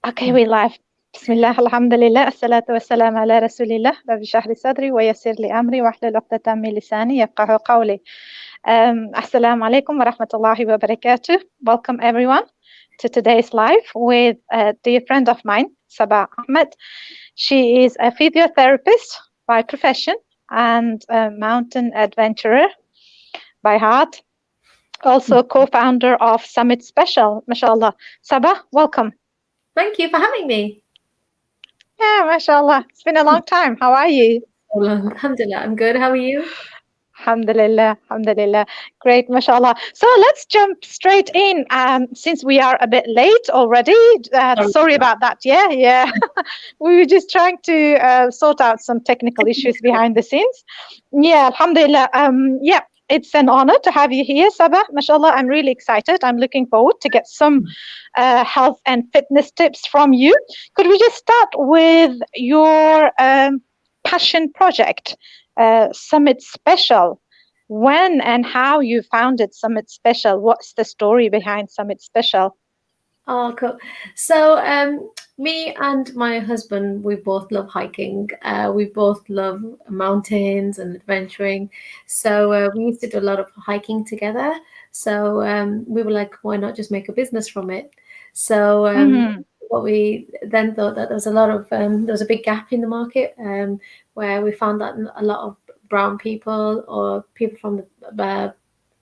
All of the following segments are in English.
Okay, we live. Bismillah, alhamdulillah, assalatu wassalamu ala rasulillah, rabbi shrah li sadri wa yassir li amri wahlul 'uqdatam min lisani yafqahu qawli. Assalamu alaikum wa rahmatullahi wa barakatuh. Welcome everyone to today's live with a dear friend of mine, Sabah Ahmed. She is a physiotherapist by profession and a mountain adventurer by heart. Also co-founder of Summit Special, mashallah. Sabah, welcome. Thank you for having me. Yeah, mashallah. It's been a long time. How are you? Alhamdulillah, I'm good. How are you? Alhamdulillah, alhamdulillah. Great, mashallah. So let's jump straight in. Since we are a bit late already, sorry about that. Yeah. We were just trying to sort out some technical issues behind the scenes. Yeah, alhamdulillah. Yeah. It's an honor to have you here, Sabah. Mashallah, I'm really excited. I'm looking forward to get some health and fitness tips from you. Could we just start with your passion project, Summit Special? When and how you founded Summit Special? What's the story behind Summit Special? Oh, cool. So me and my husband, we both love hiking. We both love mountains and adventuring. So we used to do a lot of hiking together. So we were like, why not just make a business from it? So what we then thought that there was a lot of, there was a big gap in the market where we found that a lot of brown people or people from the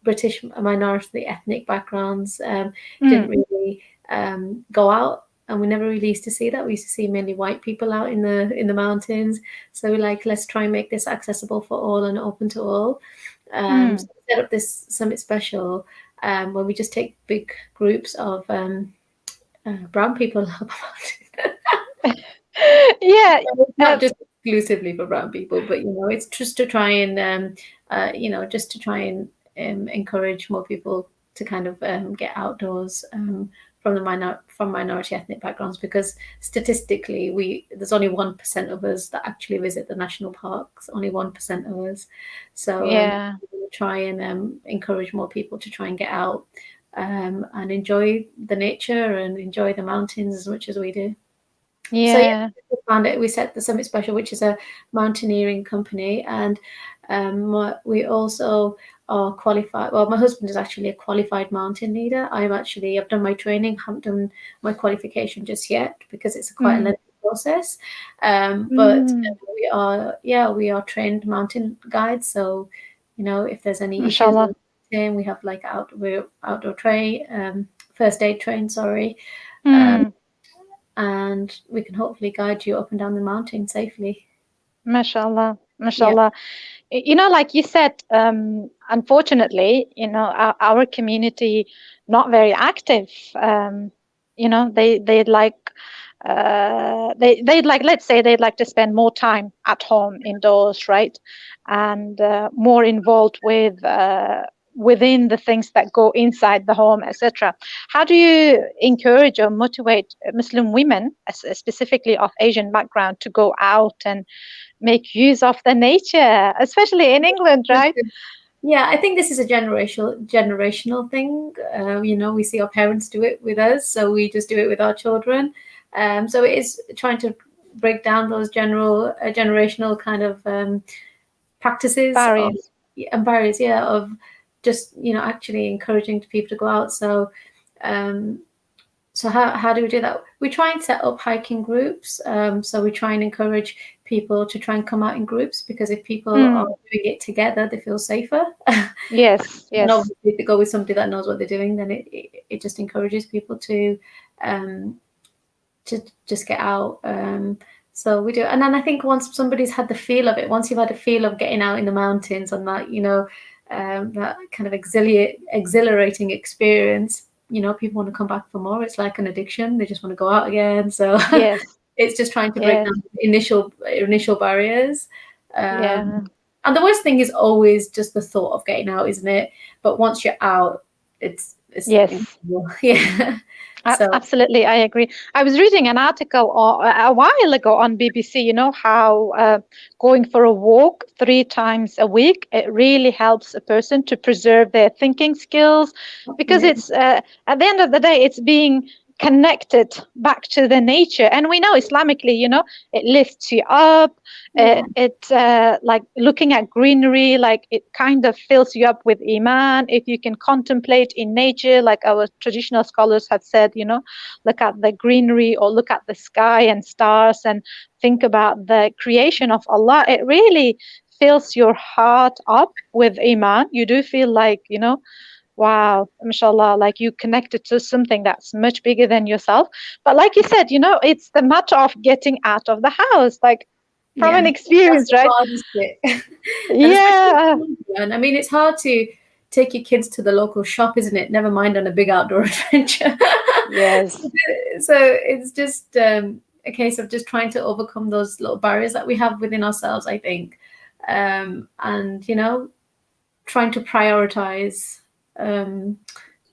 British minority ethnic backgrounds didn't really go out, and we never really used to see that. We used to see mainly white people out in the mountains. So we're like, let's try and make this accessible for all and open to all. So we set up this Summit Special where we just take big groups of brown people up a mountain. Yeah, not just exclusively for brown people, but it's just to try and just to try and encourage more people to kind of get outdoors from minority ethnic backgrounds, because statistically there's only 1% of us that actually visit the national parks, only 1% of us. So we're going to try and encourage more people to try and get out and enjoy the nature and enjoy the mountains as much as we do. Yeah. So we found it. We set the Summit Special, which is a mountaineering company, and we also are qualified. Well, my husband is actually a qualified mountain leader. I've done my training, haven't done my qualification just yet because it's quite a lengthy process. But we are trained mountain guides. So if there's any issues, we have like outdoor train, first aid train. Sorry. And we can hopefully guide you up and down the mountain safely. Mashallah. Like you said, unfortunately, our community not very active. They'd like let's say they'd like to spend more time at home indoors, right, and more involved with within the things that go inside the home, etc. How do you encourage or motivate Muslim women, specifically of Asian background, to go out and make use of the nature, especially in England, right? Yeah, I think this is a generational thing. We see our parents do it with us, so we just do it with our children. So it is trying to break down those generational kind of practices and barriers, of just actually encouraging people to go out. So how do we do that? We try and set up hiking groups. So we try and encourage people to try and come out in groups, because if people are doing it together, they feel safer. Yes. And obviously, if they go with somebody that knows what they're doing, then it just encourages people to just get out. So we do, and then I think once somebody's had the feel of it, once you've had a feel of getting out in the mountains and that that kind of exhilarating experience, people want to come back for more. It's like an addiction; they just want to go out again. So it's just trying to break down initial barriers. And the worst thing is always just the thought of getting out, isn't it? But once you're out, it's Absolutely, I agree. I was reading an article a while ago on BBC, how going for a walk 3 times a week, it really helps a person to preserve their thinking skills, because it's at the end of the day, it's being connected back to the nature. And we know Islamically, it lifts you up. Like looking at greenery, like it kind of fills you up with iman. If you can contemplate in nature, like our traditional scholars have said, look at the greenery or look at the sky and stars and think about the creation of Allah. It really fills your heart up with iman. You do feel like, wow, mashallah, like you connected to something that's much bigger than yourself. But like you said, it's the matter of getting out of the house, like from an experience, that's the right? hardest bit. Yeah. And I mean, it's hard to take your kids to the local shop, isn't it? Never mind on a big outdoor adventure. Yes. So it's just a case of just trying to overcome those little barriers that we have within ourselves, I think. And, trying to prioritize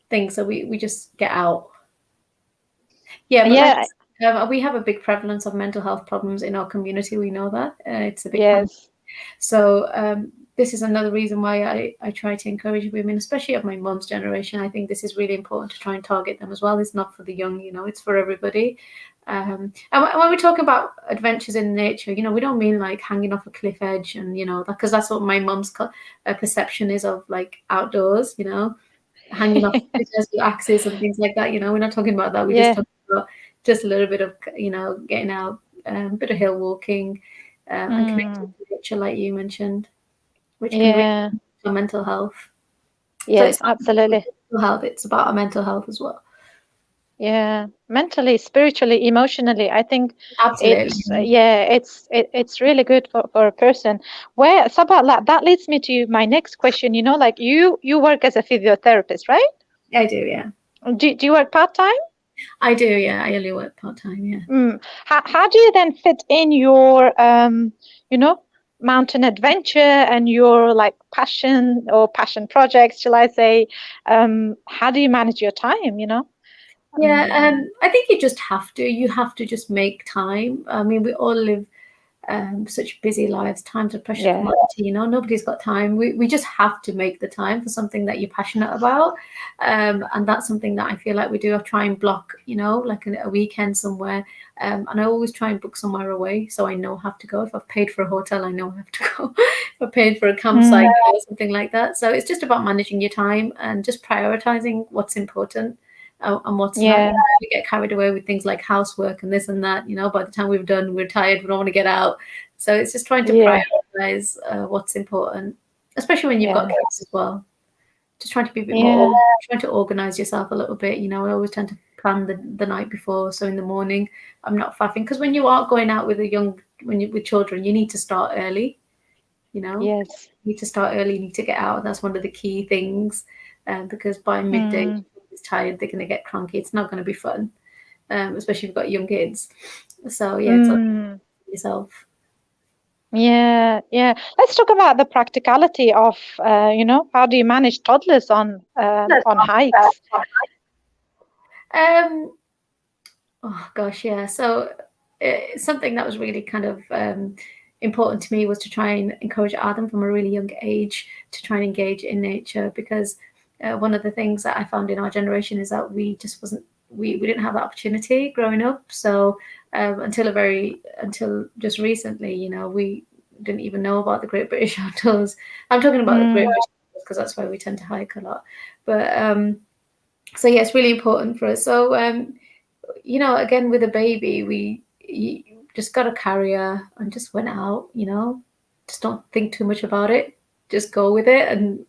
things so we just get out. Yeah, but we have a big prevalence of mental health problems in our community. We know that it's a big problem. So this is another reason why I try to encourage women, especially of my mum's generation. I think this is really important to try and target them as well. It's not for the young, it's for everybody. And when we talk about adventures in nature, we don't mean like hanging off a cliff edge and, because that's what my mum's perception is of like outdoors, hanging off with axes and things like that. We're not talking about that. We're just talking about just a little bit of, getting out, a bit of hill walking and connecting to nature, like you mentioned, which can really for mental health. Yes, so absolutely. Mental health. It's about our mental health as well. Yeah, mentally, spiritually, emotionally, I think Absolutely. it's really good for a person. Where Sabah, that leads me to my next question. Like you work as a physiotherapist, right? I do, yeah. Do you work part-time? I do, yeah. I only work part-time, yeah. How do you then fit in your mountain adventure and your like passion projects, shall I say? How do you manage your time, Yeah, I think you just have to. You have to just make time. I mean, we all live such busy lives. Time's a precious commodity. Nobody's got time. We just have to make the time for something that you're passionate about, and that's something that I feel like we do. I try and block, like a weekend somewhere, and I always try and book somewhere away so I know I have to go. If I've paid for a hotel, I know I have to go. If I've paid for a campsite or something like that. So it's just about managing your time and just prioritizing what's important. And what's not. We get carried away with things like housework and this and that. By the time we've done, we're tired. We don't want to get out. So it's just trying to prioritize what's important, especially when you've got kids as well. Just trying to be a bit more, trying to organize yourself a little bit. I always tend to plan the night before, so in the morning I'm not faffing, because when you are going out with with children, you need to start early. You need to start early. You need to get out. That's one of the key things, because by midday. Tired, they're going to get cranky. It's not going to be fun, especially if you've got young kids. So it's on yourself. Let's talk about the practicality of how do you manage toddlers on hikes? Oh gosh, yeah. So something that was really kind of important to me was to try and encourage Adam from a really young age to try and engage in nature, because one of the things that I found in our generation is that we just we didn't have that opportunity growing up. So until just recently, we didn't even know about the Great British Outdoors. I'm talking about the Great British Outdoors because that's why we tend to hike a lot. But so yeah, it's really important for us. So again, with a baby, you just got a carrier and just went out. Just don't think too much about it. Just go with it and.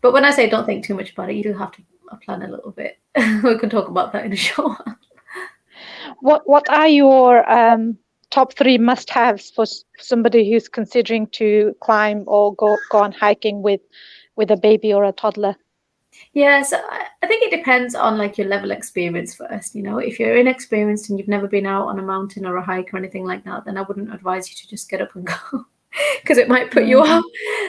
But when I say don't think too much about it, you do have to plan a little bit. We can talk about that in a short while. What are your top 3 must-haves for somebody who's considering to climb or go on hiking with a baby or a toddler? Yeah, so I think it depends on like your level of experience first. If you're inexperienced and you've never been out on a mountain or a hike or anything like that, then I wouldn't advise you to just get up and go. Because it might put you off.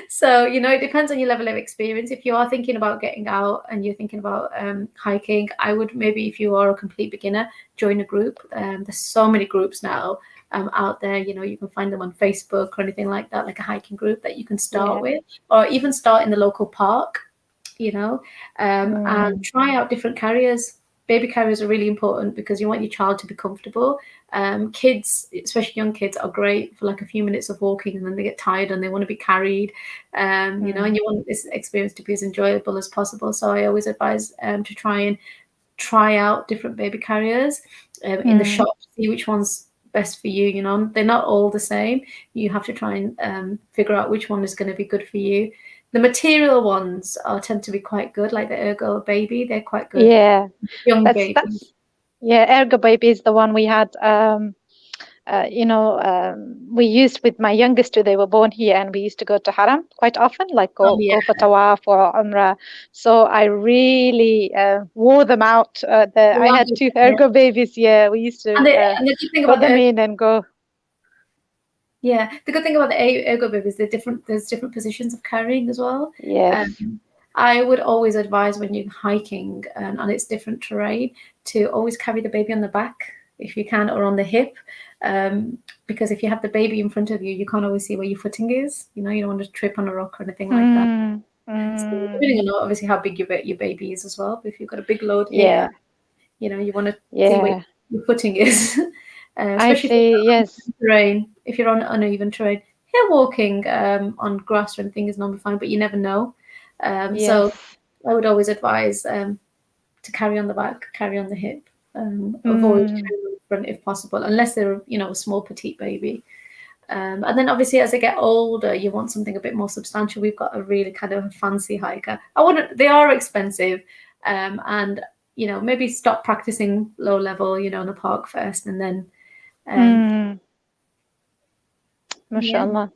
So, it depends on your level of experience. If you are thinking about getting out and you're thinking about hiking, I would maybe, if you are a complete beginner, join a group. There's so many groups now out there. You can find them on Facebook or anything like that, like a hiking group that you can start with, or even start in the local park. you know, and try out different carriers. Baby carriers are really important because you want your child to be comfortable. Kids, especially young kids, are great for like a few minutes of walking, and then they get tired and they want to be carried. You know, and you want this experience to be as enjoyable as possible. So I always advise to try out different baby carriers in the shop, see which one's best for you. You know, they're not all the same. You have to try and figure out which one is going to be good for you. The material ones tend to be quite good, like the Ergo Baby. They're quite good. Yeah, Young that's babies. Ergo Baby is the one we had. We used with my youngest two. They were born here, and we used to go to Haram quite often, like Oh go yeah. go for tawaf or umrah. So I really wore them out. I had two Ergo babies. Yeah, we used to And the good thing put about them in and go. Yeah, the good thing about the Ergo Baby is there's different positions of carrying as well. Yes. I would always advise when you're hiking and it's different terrain to always carry the baby on the back if you can, or on the hip, because if you have the baby in front of you, you can't always see where your footing is. You know, you don't want to trip on a rock or anything like that. So depending on obviously how big your baby is as well. But if you've got a big load here, you know, you want to see where your footing is, especially yes. terrain. If you're on uneven terrain, hill walking on grass or anything is normally fine, but you never know. So I would always advise to carry on the back, carry on the hip, avoid carrying on the front if possible, unless they're, you know, a small petite baby. And then obviously as they get older, you want something a bit more substantial. We've got a really kind of fancy hiker. They are expensive, and you know, maybe stop practicing low level, you know, in the park first, and then mashallah.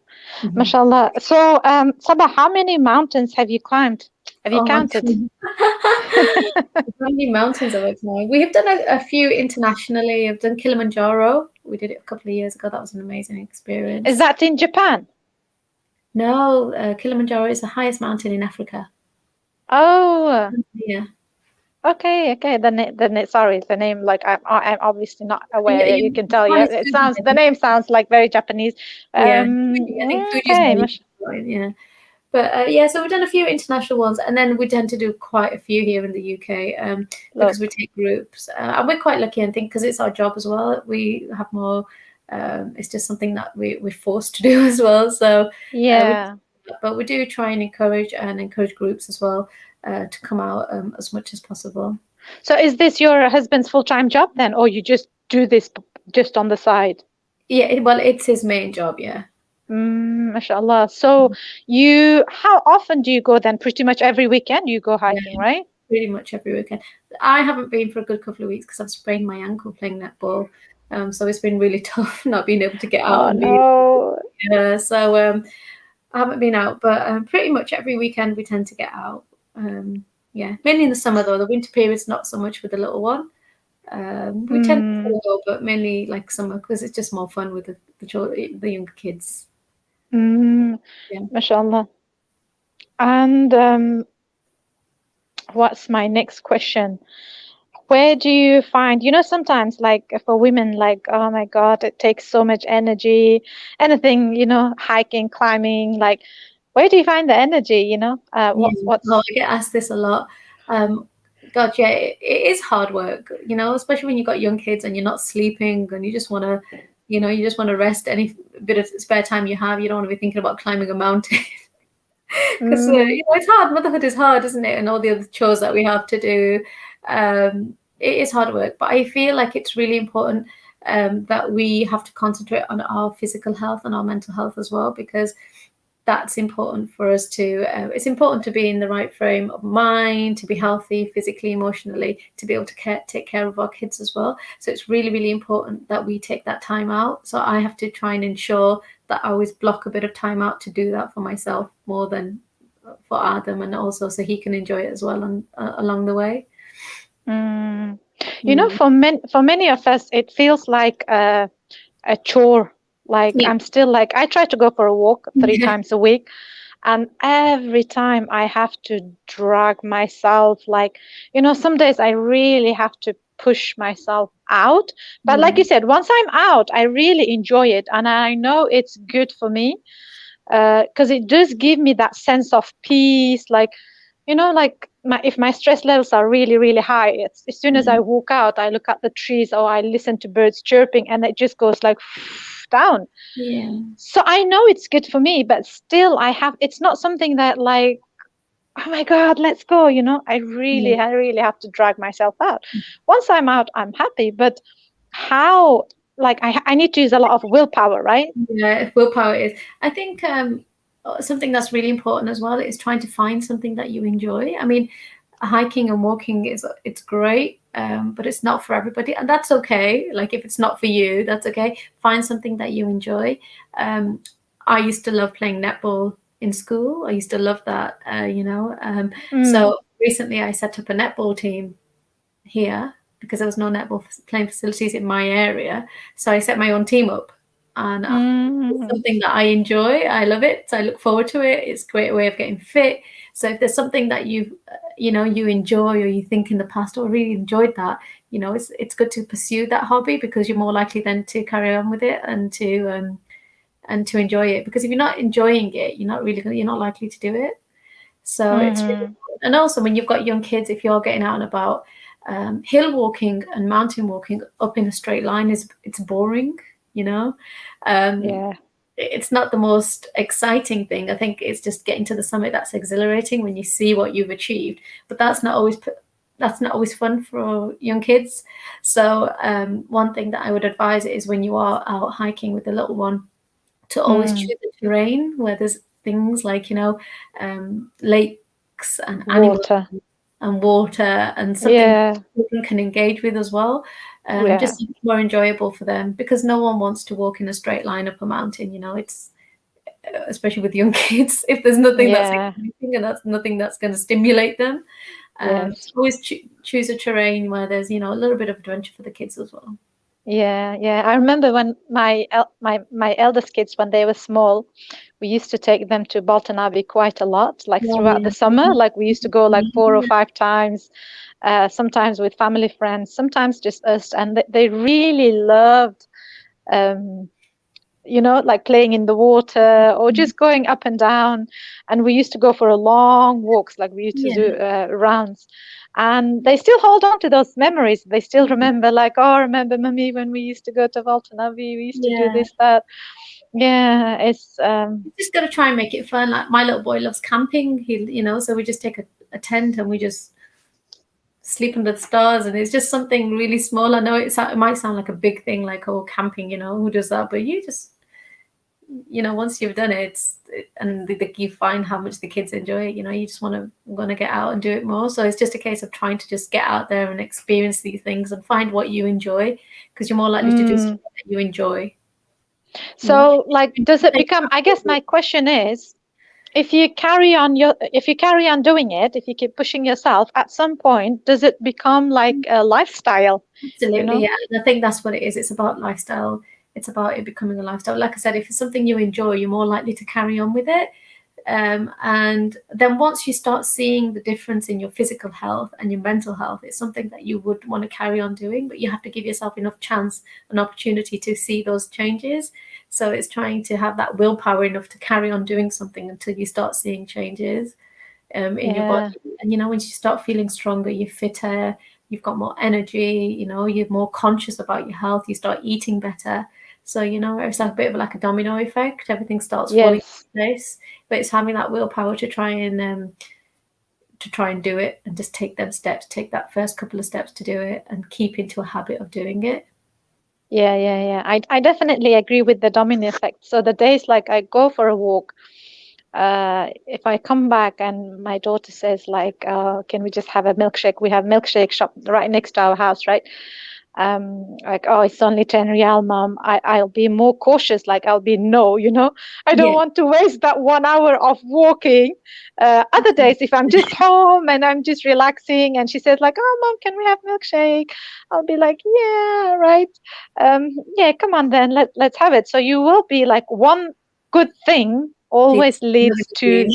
Mashallah. So Sabah, how many mountains have you climbed? Have you counted? How many mountains have I climbed? We have done a few internationally. I've done Kilimanjaro. We did it a couple of years ago. That was an amazing experience. Is that in Japan? No, Kilimanjaro is the highest mountain in Africa. Oh, yeah. Okay. Then sorry, the name, like I'm obviously not aware. Yeah, you can tell. Yeah, the name sounds like very Japanese. Yeah, I think yeah. But yeah, so we've done a few international ones, and then we tend to do quite a few here in the UK because we take groups, and we're quite lucky, I think, because it's our job as well. We have more. It's just something that we're forced to do as well. So yeah, but we do try and encourage groups as well to come out as much as possible. So is this your husband's full-time job then, or you just do this just on the side? Yeah, well, it's his main job. Yeah. Mashallah. So how often do you go then? Pretty much every weekend you go hiking, right? Pretty much every weekend. I haven't been for a good couple of weeks because I've sprained my ankle playing netball. So it's been really tough not being able to get out. Oh no. Yeah, so I haven't been out, but pretty much every weekend we tend to get out. Yeah, mainly in the summer though. The winter period's not so much with the little one. We tend to go, but mainly like summer because it's just more fun with the younger kids. Yeah. Mashallah. And what's my next question? Where do you find, sometimes like for women, like, oh my God, it takes so much energy, anything, hiking, climbing, like, where do you find the energy, I get asked this a lot. God, yeah, it is hard work, especially when you've got young kids and you're not sleeping and you just want to, rest any bit of spare time you have. You don't want to be thinking about climbing a mountain. Because it's hard. Motherhood is hard, isn't it? And all the other chores that we have to do. It is hard work, but I feel like it's really important that we have to concentrate on our physical health and our mental health as well, because that's important for us to it's important to be in the right frame of mind, to be healthy physically, emotionally, to be able to take care of our kids as well. So it's really, really important that we take that time out. So I have to try and ensure that I always block a bit of time out to do that for myself more than for Adam, and also so he can enjoy it as well and along the way. For many of us, it feels like a chore. Like I'm still like, I try to go for a walk 3 times a week, and every time I have to drag myself, like, some days I really have to push myself out. But like you said, once I'm out, I really enjoy it, and I know it's good for me because it does give me that sense of peace. Like, like if my stress levels are really, really high, as soon as I walk out, I look at the trees or I listen to birds chirping, and it just goes like down. Yeah. So I know it's good for me, but still it's not something that like, oh my God, let's go. Yeah. I really have to drag myself out. Once I'm out, I'm happy. But how, like, I need to use a lot of willpower, right? Yeah, willpower is. I think something that's really important as well is trying to find something that you enjoy. I mean, hiking and walking it's great, but it's not for everybody, and that's okay. Like if it's not for you, that's okay. Find something that you enjoy. I used to love playing netball in school. I used to love that, Mm, so recently I set up a netball team here because there was no netball playing facilities in my area. So I set my own team up, and it's mm, something that I enjoy. I love it. So I look forward to it. It's a great way of getting fit. So if there's something that you enjoy, or you think in the past, or really enjoyed that, it's good to pursue that hobby, because you're more likely then to carry on with it and to enjoy it. Because if you're not enjoying it, you're not likely to do it. So it's really mm-hmm. important. And also when you've got young kids, if you're getting out and about, hill walking and mountain walking up in a straight line it's boring, you know. Um, Yeah, it's not the most exciting thing. I think it's just getting to the summit that's exhilarating when you see what you've achieved. But that's not always fun for young kids. So one thing that I would advise is when you are out hiking with the little one, to always mm, choose a terrain where there's things like lakes and animals water. and water, and something Yeah, children can engage with as well. yeah, Just more enjoyable for them, because no one wants to walk in a straight line up a mountain. It's especially with young kids, if there's nothing that's yeah, exciting and that's nothing that's going to stimulate them. yes. So always choose a terrain where there's a little bit of adventure for the kids as well. Yeah, yeah. I remember when my eldest kids, when they were small, we used to take them to Bolton Abbey quite a lot, like Yeah, throughout the summer. Like we used to go like 4 or 5 times, sometimes with family friends, sometimes just us, and they really loved, um, like playing in the water or just going up and down. And we used to go for a long walks, like we used to yeah, do rounds. And they still hold on to those memories. They still remember, like, oh, remember, Mummy, when we used to go to Walton Abbey, we used to do yeah. this, that. Yeah, it's You just got to try and make it fun. Like my little boy loves camping. So we just take a tent and we just sleep under the stars, and it's just something really small. I know it might sound like a big thing, like, oh, camping, who does that? But you just, once you've done it, and you find how much the kids enjoy it. You just want to get out and do it more. So it's just a case of trying to just get out there and experience these things and find what you enjoy, because you're more likely to do mm. something that you enjoy. You know, So like, does it become, I guess my question is, if you carry on doing it, if you keep pushing yourself, at some point, does it become like a lifestyle, you absolutely, know? yeah. And I think that's what it is. It's about lifestyle. It's about it becoming a lifestyle. Like I said, if it's something you enjoy, you're more likely to carry on with it. And then once you start seeing the difference in your physical health and your mental health, it's something that you would want to carry on doing, but you have to give yourself enough chance and opportunity to see those changes. So it's trying to have that willpower enough to carry on doing something until you start seeing changes in your body. Yeah, And once you start feeling stronger, you're fitter, you've got more energy, you're more conscious about your health, you start eating better. So it's like a bit of like a domino effect. Everything starts falling yes. into place, but it's having that willpower to try and do it, and just take them steps, take that first couple of steps to do it, and keep into a habit of doing it. Yeah, yeah, yeah. I definitely agree with the domino effect. So the days like I go for a walk, if I come back and my daughter says like, can we just have a milkshake? We have milkshake shop right next to our house, right? Like, oh, it's only 10 real, mom. I'll be more cautious. Like I'll be no, I don't Yeah. want to waste that 1 hour of walking. Other days, if I'm just home and I'm just relaxing and she says like, oh, mom, can we have milkshake? I'll be like, yeah, right. Yeah, come on then, let's have it. So you will be like, one good thing always It's leads to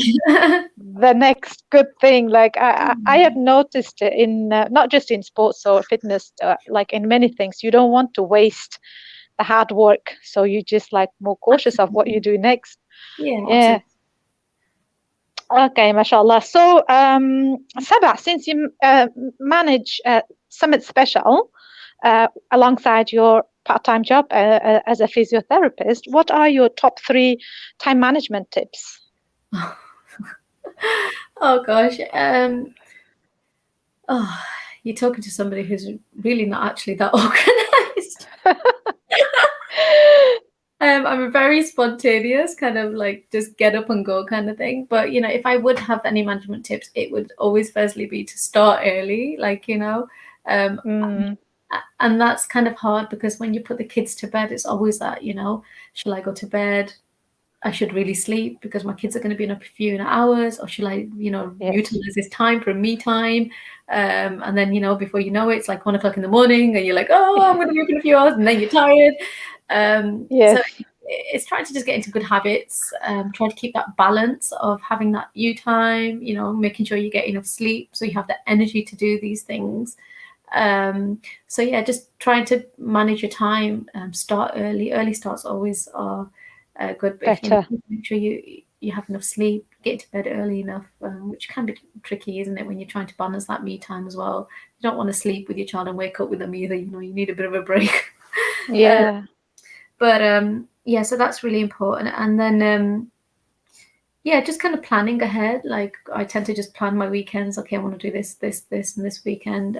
the next good thing. Like I have noticed it in not just in sports or fitness, like in many things, you don't want to waste the hard work, so you just like more cautious of what you absolutely. do next. Yeah, Yeah. absolutely. Okay, mashallah. So, Sabah, since you manage Summit Special alongside your part-time job as a physiotherapist, what are your top three time management tips? Oh gosh. Oh, you're talking to somebody who's really not actually that organized. I'm a very spontaneous kind of like just get up and go kind of thing. But you know, if I would have any management tips, it would always firstly be to start early, like um, Mm, and that's kind of hard because when you put the kids to bed, it's always that, shall I go to bed? I should really sleep because my kids are going to be in a few hours, or should I, yes. utilize this time for me time? And then, before you know it, it's like 1 o'clock in the morning, and you're like, oh, I'm going to be up in a few hours, and then you're tired. So Yes. it's trying to just get into good habits, trying to keep that balance of having that you time, making sure you get enough sleep so you have the energy to do these things. So yeah, just trying to manage your time. Start early. Early starts always are good, but if Better. make sure you have enough sleep, get to bed early enough, which can be tricky, isn't it, when you're trying to balance that me time as well. You don't want to sleep with your child and wake up with them either. You need a bit of a break. uh, Yeah. but yeah, so that's really important. And then yeah, just kind of planning ahead. Like I tend to just plan my weekends. Okay, I want to do this, and this weekend.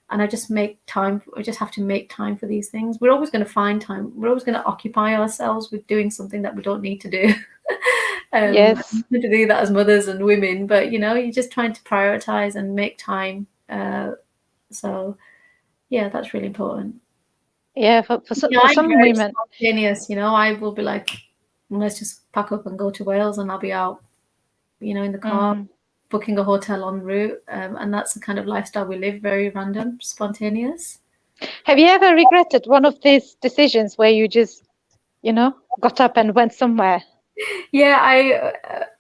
And I just make time. I just have to make time for these things. We're always going to find time. We're always going to occupy ourselves with doing something that we don't need to do. Yes. To do that as mothers and women, but you're just trying to prioritize and make time. So yeah, that's really important. Yeah. For I'm some very women. spontaneous. I will be like, let's just pack up and go to Wales, and I'll be out, in the car, Mm. booking a hotel en route. And that's the kind of lifestyle we live, very random, spontaneous. Have you ever regretted one of these decisions where you just, got up and went somewhere? Yeah,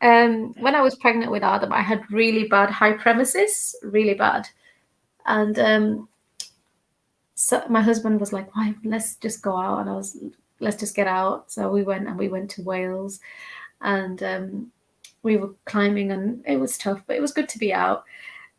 when I was pregnant with Adam, I had really bad hyperemesis, really bad. And so my husband was like, why, let's just go out. And I was, let's just get out. So we went to Wales, and we were climbing, and it was tough, but it was good to be out.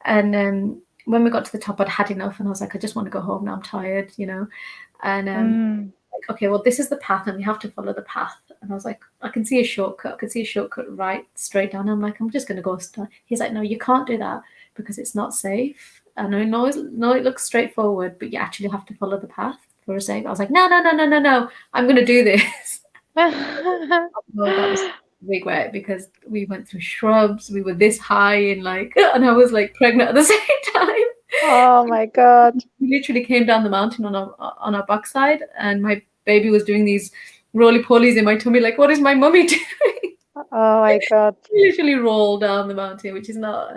And when we got to the top, I'd had enough, and I was like, I just want to go home now. I'm tired. And Mm. like, okay, well, this is the path, and we have to follow the path. And I was like, I can see a shortcut. I can see a shortcut right straight down. I'm like, I'm just going to go. He's like, no, you can't do that because it's not safe. And I know, no, it looks straightforward, but you actually have to follow the path for a safe. I was like, no, no, no, no, no, no. I'm going to do this. Well, that was regret because we went through shrubs. We were this high and and I was like pregnant at the same time. Oh my God. We literally came down the mountain on our backside, and my baby was doing these roly polies in my tummy. Like, what is my mummy doing? Oh my God. We literally rolled down the mountain, which is not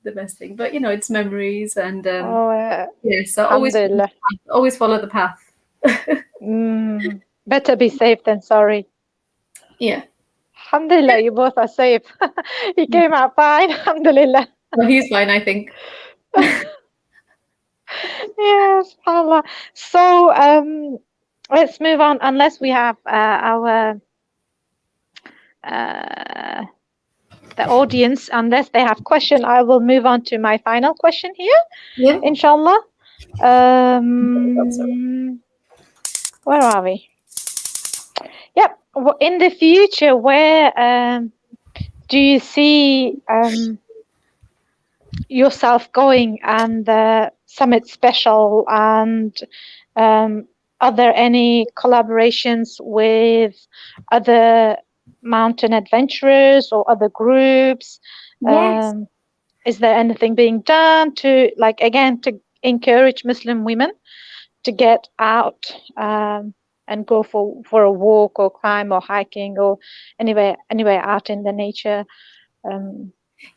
the best thing, but it's memories, and Oh, yeah. So alhamdulillah. always follow the path. Better be safe than sorry. Yeah. Alhamdulillah, you both are safe. He came out fine. Alhamdulillah. Well, he's fine, I think. Yes, Allah. So let's move on. Unless we have our the audience, unless they have question, I will move on to my final question here. Yeah. Inshallah. Where are we? Yep. In the future, where do you see yourself going, and the Summit Special, and are there any collaborations with other mountain adventurers or other groups? Yes. Is there anything being done to, like, again, to encourage Muslim women to get out and go for a walk or climb or hiking or anywhere out in the nature?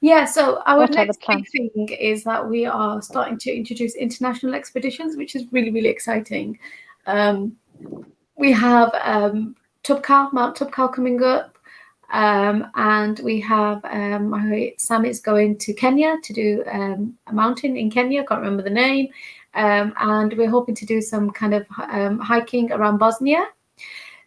Yeah, so our What are the next big plans? thing is that we are starting to introduce international expeditions, which is really, really exciting. We have Mount Tubkal coming up, and we have Sam is going to Kenya to do a mountain in Kenya, can't remember the name, and we're hoping to do some kind of hiking around Bosnia.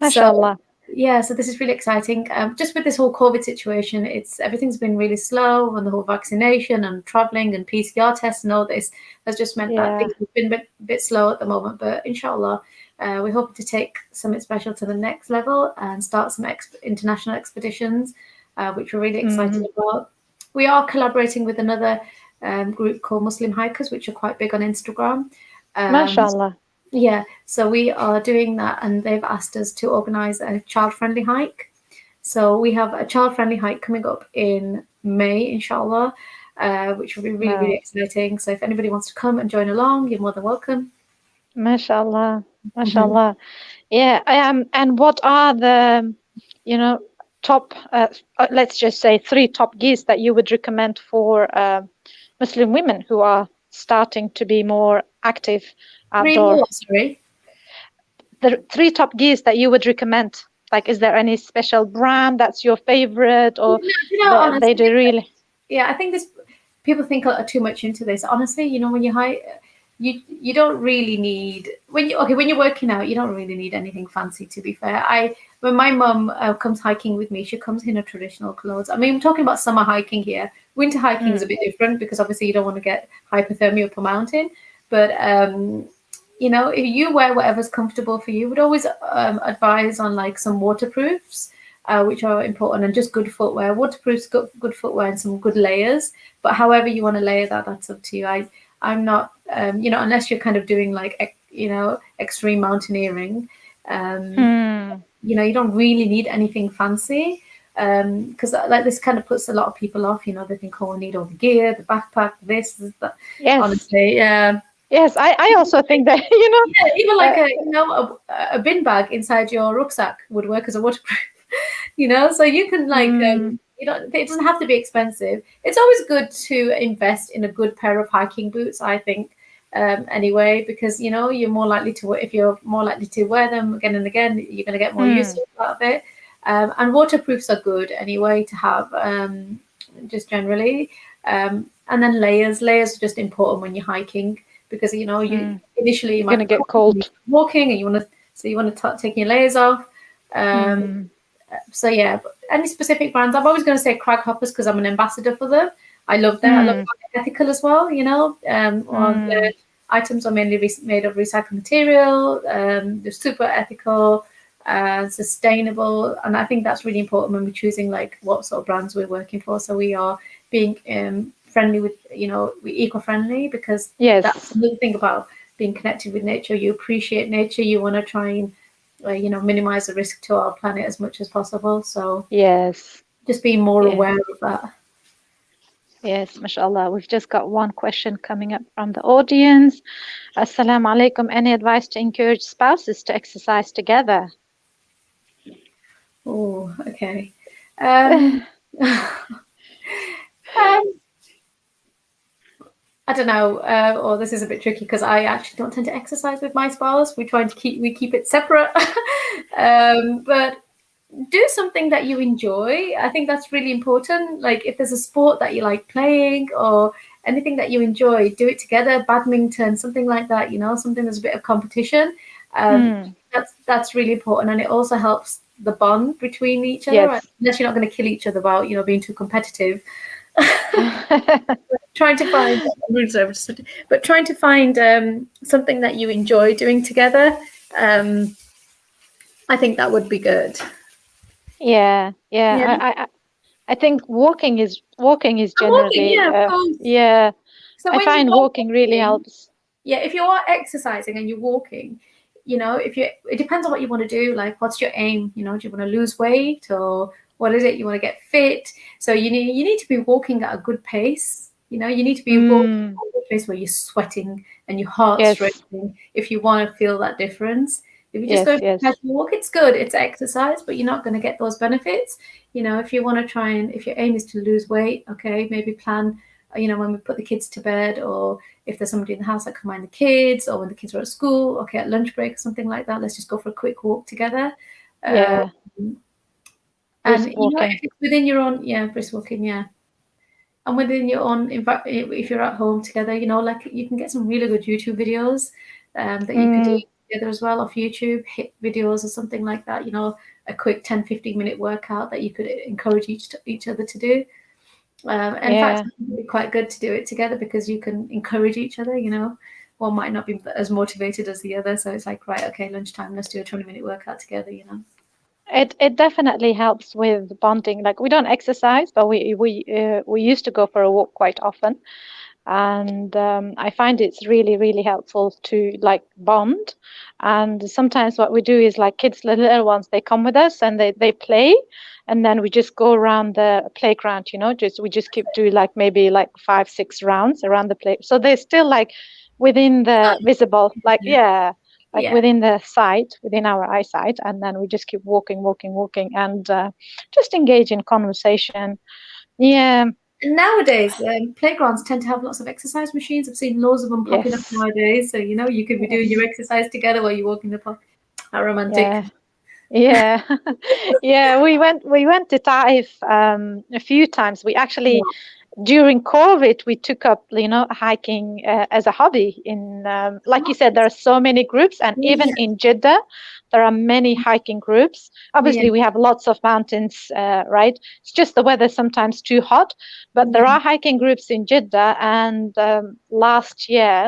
So MashaAllah. yeah, so this is really exciting. Just with this whole COVID situation, everything's been really slow, and the whole vaccination and traveling and PCR tests and all this has just meant that Yeah. things have been a bit slow at the moment. But inshallah, we hope to take Summit Special to the next level and start some international expeditions, which we're really excited about. We are collaborating with another group called Muslim Hikers, which are quite big on Instagram. MashaAllah. Yeah, so we are doing that, and they've asked us to organize a child-friendly hike. So we have a child-friendly hike coming up in May, inshallah, which will be really, really Wow. exciting. So if anybody wants to come and join along, you're more than welcome. MashaAllah. MashaAllah. Yeah. And what are the, top, let's just say 3 top gears that you would recommend for Muslim women who are starting to be more active outdoor? Sorry. The 3 top gears that you would recommend. Like, is there any special brand that's your favorite, or honestly, they do really? Yeah, I think people think too much into this. Honestly, when you hike, you don't really need when you're working out, you don't really need anything fancy. To be fair, when my mum comes hiking with me, she comes in her traditional clothes. I mean, we're talking about summer hiking here. Winter hiking is a bit different because obviously you don't want to get hypothermia up a mountain. But if you wear whatever's comfortable for you, would always advise on like some waterproofs. Which are important, and just good footwear. Waterproof's good footwear and some good layers. But however you want to layer that, that's up to you. I'm not, unless you're kind of doing like, extreme mountaineering, you don't really need anything fancy. Because like this kind of puts a lot of people off. They think, oh, I need all the gear, the backpack, this, that. Yes. Honestly, yeah. Yes, I also think that, Yeah, even like a bin bag inside your rucksack would work as a waterproof. So you can like it doesn't have to be expensive. It's always good to invest in a good pair of hiking boots, I think, anyway, because you're more likely to, if you're more likely to wear them again and again, you're going to get more use out of it. And waterproofs are good anyway to have, just generally. And then layers are just important when you're hiking, because you initially you You're might gonna get cold walking, and you want to take your layers off. So yeah, but any specific brands? I'm always going to say Crag Hoppers because I'm an ambassador for them. I love them. I love ethical as well. Or the items are mainly made of recycled material. They're super ethical, sustainable, and I think that's really important when we're choosing like what sort of brands we're working for. So we are being friendly with, we're eco-friendly, because that's the thing about being connected with nature. You appreciate nature. You want to try and minimize the risk to our planet as much as possible. So just being more aware of that. Yes, mashallah. We've just got one question coming up from the audience. Assalamu alaikum. Any advice to encourage spouses to exercise together? Oh, okay. I don't know, or this is a bit tricky because I actually don't tend to exercise with my spouse. We keep it separate, but do something that you enjoy. I think that's really important. Like if there's a sport that you like playing or anything that you enjoy, do it together. Badminton, something like that. Something there's a bit of competition. That's really important, and it also helps the bond between each other. Yes. Unless you're not going to kill each other about being too competitive. trying to find something that you enjoy doing together. I think that would be good. Yeah. I think walking is generally So I find walking really helps. Yeah, if you are exercising and you're walking, it depends on what you want to do. Like, what's your aim? Do you want to lose weight, or what is it? You want to get fit? So you need to be walking at a good pace. You need to be walking at a place where you're sweating and your heart's racing. If you want to feel that difference, if you just go for a casual walk, it's good. It's exercise, but you're not going to get those benefits. If you want to try and, if your aim is to lose weight, okay, maybe plan. When we put the kids to bed, or if there's somebody in the house that can mind the kids, or when the kids are at school, okay, at lunch break or something like that, let's just go for a quick walk together. And if it's within your own, brisk walking, and within your own if you're at home together, like you can get some really good YouTube videos that you could do together as well off YouTube, hit videos or something like that, a quick 10-15 minute workout that you could encourage each other to do. In fact, it'd be quite good to do it together because you can encourage each other, one might not be as motivated as the other. So it's like, right, okay, lunchtime, let's do a 20-minute workout together, It definitely helps with bonding. Like we don't exercise, but we used to go for a walk quite often, and I find it's really really helpful to like bond. And sometimes what we do is like kids, the little ones, they come with us and they play, and then we just go around the playground. We just keep doing like maybe like 5-6 rounds around the play. So they're still like within the visible, like Yeah. like Yeah. within the sight, within our eyesight, and then we just keep walking, and just engage in conversation. Yeah. Nowadays, playgrounds tend to have lots of exercise machines. I've seen loads of them popping up Yes. nowadays. So, you could be doing your Yes. exercise together while you walk in the park. How romantic. Yeah. Yeah. Yeah. We went to Taif a few times. We actually, during COVID, we took up, hiking as a hobby. Like you said, there are so many groups, and even Yeah. in Jeddah, there are many hiking groups. Yeah. Obviously, we have lots of mountains, right? It's just the weather sometimes too hot, but there Yeah. are hiking groups in Jeddah. And last year,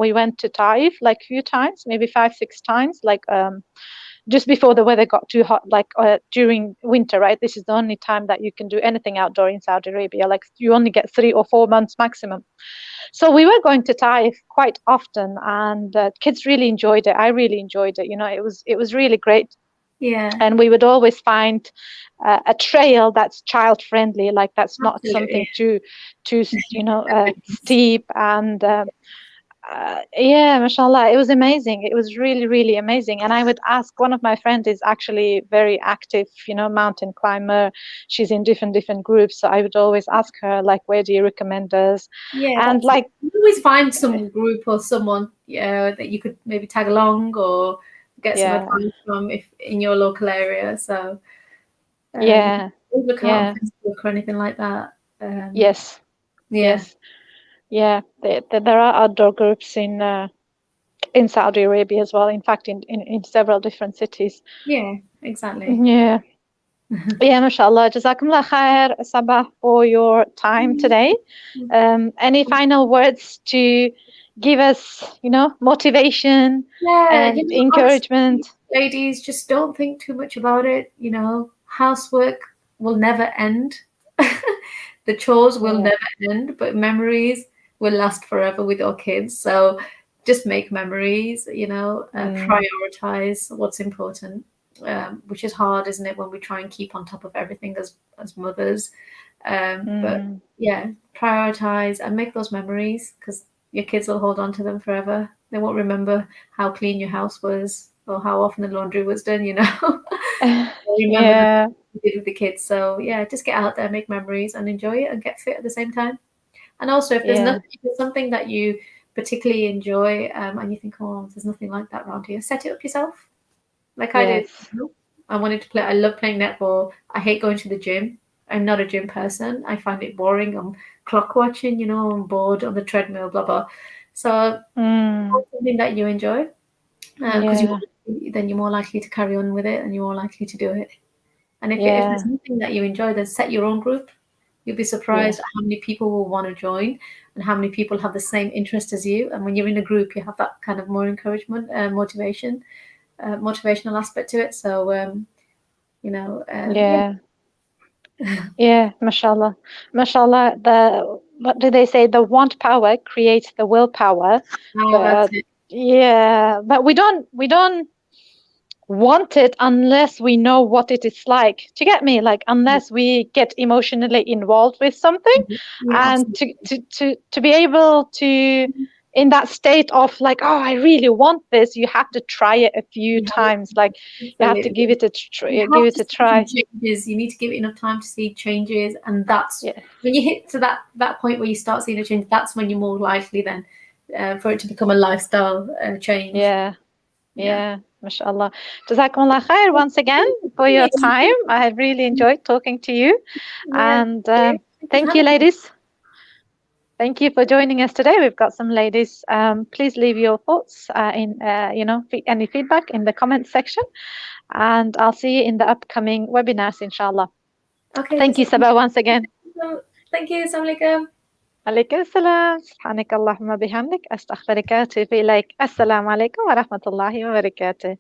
we went to Taif like a few times, maybe 5-6 times, like just before the weather got too hot, like during winter, right? This is the only time that you can do anything outdoor in Saudi Arabia. Like you only get 3 or 4 months maximum. So we were going to Taif quite often, and kids really enjoyed it. I really enjoyed it. It was really great. Yeah. And we would always find a trail that's child friendly, like that's not something Absolutely. too steep. And yeah, mashallah, it was amazing. It was really, really amazing. And I would ask, one of my friends is actually very active, mountain climber. She's in different groups. So I would always ask her, like, where do you recommend us? Yeah, And that's it. like, You always find some group or someone, that you could maybe tag along or get some yeah, advice from if in your local area. So yeah, look out on yeah, Facebook or anything like that. yes, Yeah, yes, yeah. There are outdoor groups in Saudi Arabia as well. In fact, in several different cities. yeah, exactly. Yeah. Yeah, mashallah. Jazakallah khair, Sabah, for your time today. Any final words to give us, motivation Yeah, and honestly, encouragement? ladies, just don't think too much about it. Housework will never end. The chores will Yeah. never end, but memories will last forever with your kids. So just make memories, Mm, prioritize what's important, which is hard, isn't it, when we try and keep on top of everything as mothers. But mm, yeah, prioritize and make those memories because your kids will hold on to them forever. They won't remember how clean your house was or how often the laundry was done. They'll remember the yeah, you did with the kids. So yeah, just get out there, make memories, and enjoy it, and get fit at the same time. And also, if yeah, there's something that you particularly enjoy, and you think, oh, there's nothing like that around here, set it up yourself, like I did. yes. I wanted to play. I love playing netball. I hate going to the gym. I'm not a gym person. I find it boring. I'm clock watching. I'm bored on the treadmill. Blah blah. So Mm, find something that you enjoy, because yeah, then you're more likely to carry on with it, and you're more likely to do it. And if yeah, there's nothing that you enjoy, then set your own group. You'll be yeah, surprised at how many people will want to join and how many people have the same interest as you. And when you're in a group, you have that kind of more encouragement, motivational aspect to it. So, yeah. yeah, yeah, mashallah. Mashallah, what do they say? The want power creates the willpower. Oh, that's But it. yeah, but we don't want it unless we know what it is like. Do you get me? Like unless we get emotionally involved with something, Yeah, and absolutely. to be able to, in that state of like, oh, I really want this, you have to try it a few times. Like you have to give Absolutely. it a You give have it to a see some try. changes. You need to give it enough time to see changes, and that's Yeah, when you hit to that point where you start seeing a change. That's when you're more likely then for it to become a lifestyle change. yeah, Yeah. yeah. Mashallah. Jazakallah khair once again for your time. I have really enjoyed talking to you. Yeah. And Thank you for thank you, having me. ladies. Thank you for joining us today. We've got some ladies. Please leave your thoughts any feedback in the comment section. And I'll see you in the upcoming webinars, inshallah. Okay. Thank you, Sabah, once again. Thank you. Assalamu alaikum. عليكم السلام سبحانك اللهم بحمدك أستغفرك وأتوب إليك السلام عليكم ورحمة الله وبركاته